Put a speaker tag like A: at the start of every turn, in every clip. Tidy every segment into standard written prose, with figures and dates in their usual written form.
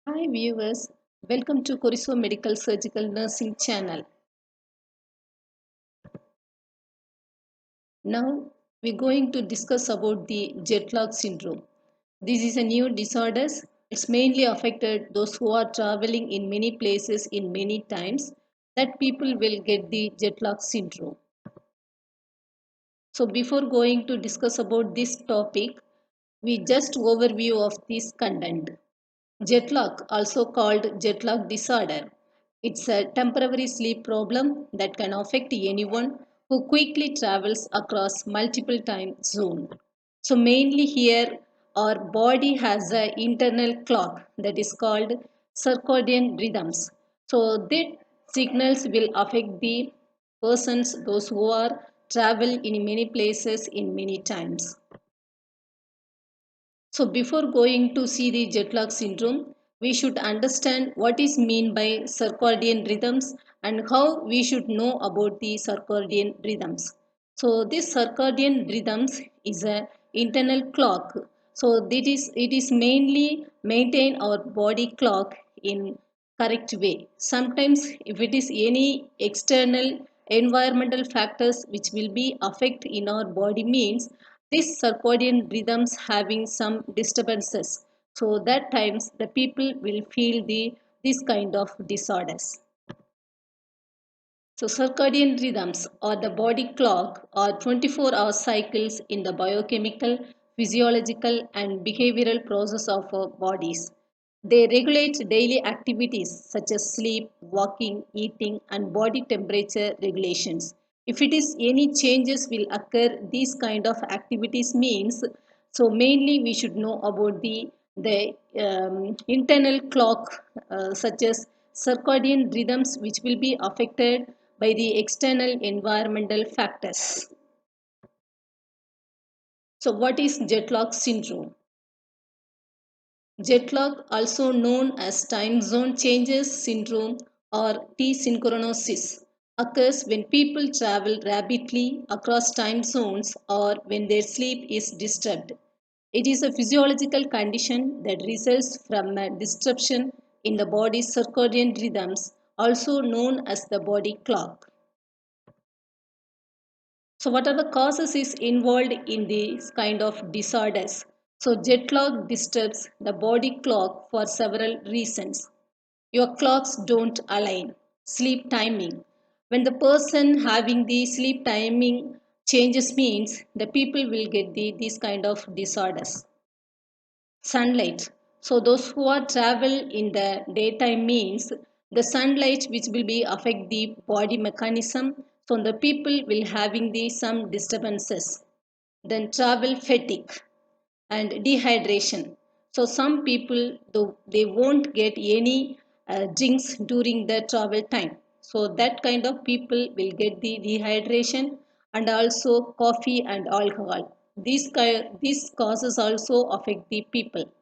A: Hi viewers, welcome to Coriso Medical Surgical Nursing channel. Now we're going to discuss about the jet lag syndrome. This is a new disorder. It's mainly affected those who are traveling in many places in many times that people will get the jet lag syndrome. So before going to discuss about this topic, we just overview of this content. Jet lag, also called jet lag disorder. It's a temporary sleep problem that can affect anyone who quickly travels across multiple time zones. So mainly here our body has an internal clock that is called circadian rhythms. So that signals will affect the persons, those who are travel in many places in many times. So before going to see the jet lag syndrome, we should understand what is mean by circadian rhythms and how we should know about the circadian rhythms. So this circadian rhythms is a internal clock. So it is mainly maintain our body clock in correct way. Sometimes if it is any external environmental factors which will be affect in our body means this circadian rhythms having some disturbances, so that times the people will feel the this kind of disorders. So circadian rhythms or the body clock are 24-hour cycles in the biochemical, physiological and behavioral process of our bodies. They regulate daily activities such as sleep, walking, eating and body temperature regulations. If it is any changes will occur, these kind of activities means, so mainly we should know about the internal clock such as circadian rhythms which will be affected by the external environmental factors. So what is jet lag syndrome? Jet lag, also known as time zone changes syndrome or T-synchronosis, occurs when people travel rapidly across time zones or when their sleep is disturbed. It is a physiological condition that results from a disruption in the body's circadian rhythms, also known as the body clock. So what are the causes is involved in these kind of disorders? So jet lag disturbs the body clock for several reasons. Your clocks don't align. Sleep timing. When the person having the sleep timing changes means the people will get these kind of disorders. Sunlight. So those who are travel in the daytime means the sunlight which will be affect the body mechanism. So the people will having the some disturbances. Then travel fatigue and dehydration. So some people though they won't get any drinks during the travel time. So that kind of people will get the dehydration and also coffee and alcohol. These causes also affect the people.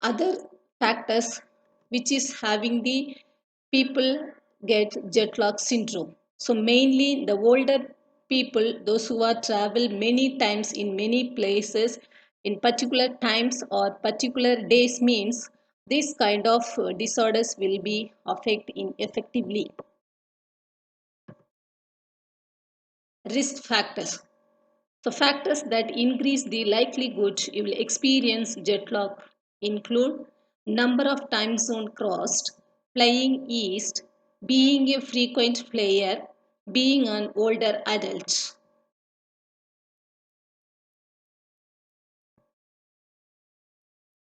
A: Other factors which is having the people get jet lag syndrome. So mainly the older people, those who are travel many times in many places in particular times or particular days means this kind of disorders will be affect in effectively. Risk factors. So factors that increase the likelihood you will experience jet lag include number of time zone crossed, flying east, being a frequent flyer, being an older adult.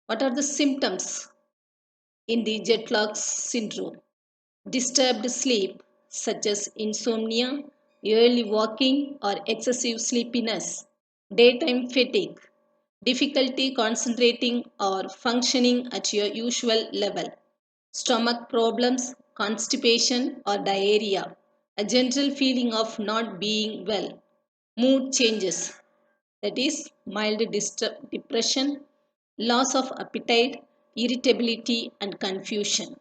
A: What are the symptoms in the jet lag syndrome? Disturbed sleep such as insomnia, early walking or excessive sleepiness, daytime fatigue, difficulty concentrating or functioning at your usual level, stomach problems, constipation or diarrhea, a general feeling of not being well, mood changes, that is mild depression, loss of appetite, irritability and confusion.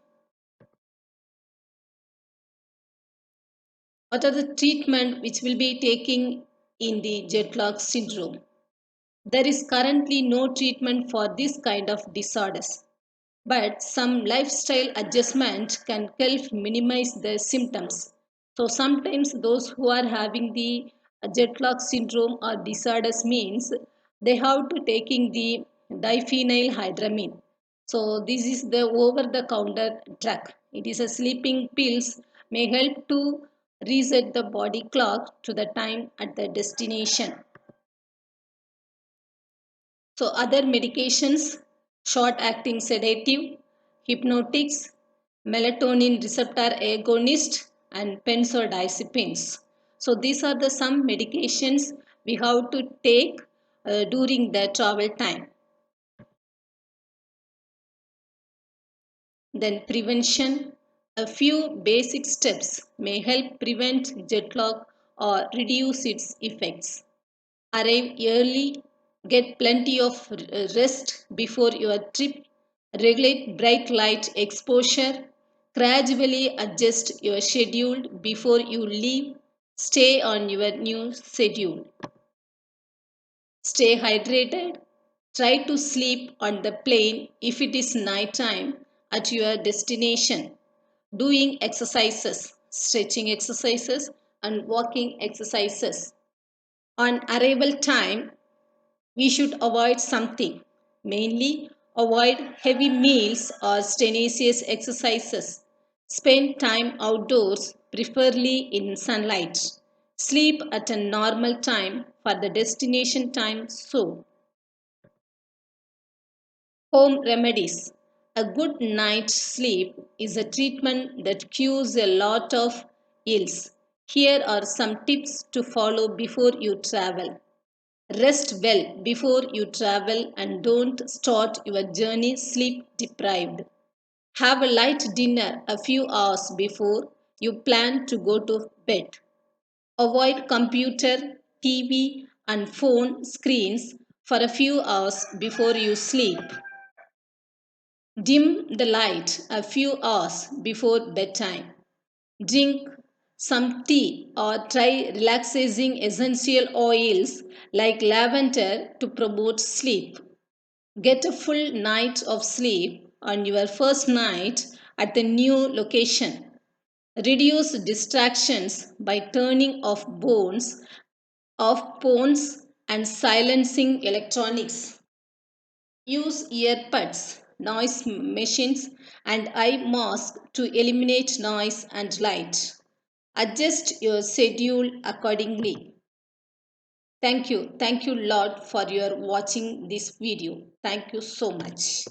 A: What are the treatment which will be taking in the jet lag syndrome? There is currently no treatment for this kind of disorders. but some lifestyle adjustment can help minimize the symptoms. So sometimes those who are having the jet lag syndrome or disorders means they have to taking the diphenylhydramine. So this is the over the counter drug. It is a sleeping pills may help to reset the body clock to the time at the destination. So other medications, short-acting sedative, hypnotics, melatonin receptor agonist, and benzodiazepines. So these are the some medications we have to take during the travel time. Then prevention. A few basic steps may help prevent jet lag or reduce its effects. Arrive early, get plenty of rest before your trip, regulate bright light exposure, gradually adjust your schedule before you leave, stay on your new schedule. Stay hydrated, try to sleep on the plane if it is night time at your destination, doing exercises, stretching exercises, and walking exercises. On arrival time, we should avoid something, mainly avoid heavy meals or strenuous exercises. Spend time outdoors, preferably in sunlight. Sleep at a normal time for the destination time so. Home remedies. A good night's sleep is a treatment that cures a lot of ills. Here are some tips to follow before you travel. Rest well before you travel and don't start your journey sleep deprived. Have a light dinner a few hours before you plan to go to bed. Avoid computer, TV, and phone screens for a few hours before you sleep. Dim the light a few hours before bedtime. Drink some tea or try relaxing essential oils like lavender to promote sleep. Get a full night of sleep on your first night at the new location. Reduce distractions by turning off phones and silencing electronics. Use earbuds, noise machines, and eye mask to eliminate noise and light. Adjust your schedule accordingly. Thank you. Thank you lot for your watching this video. Thank you so much.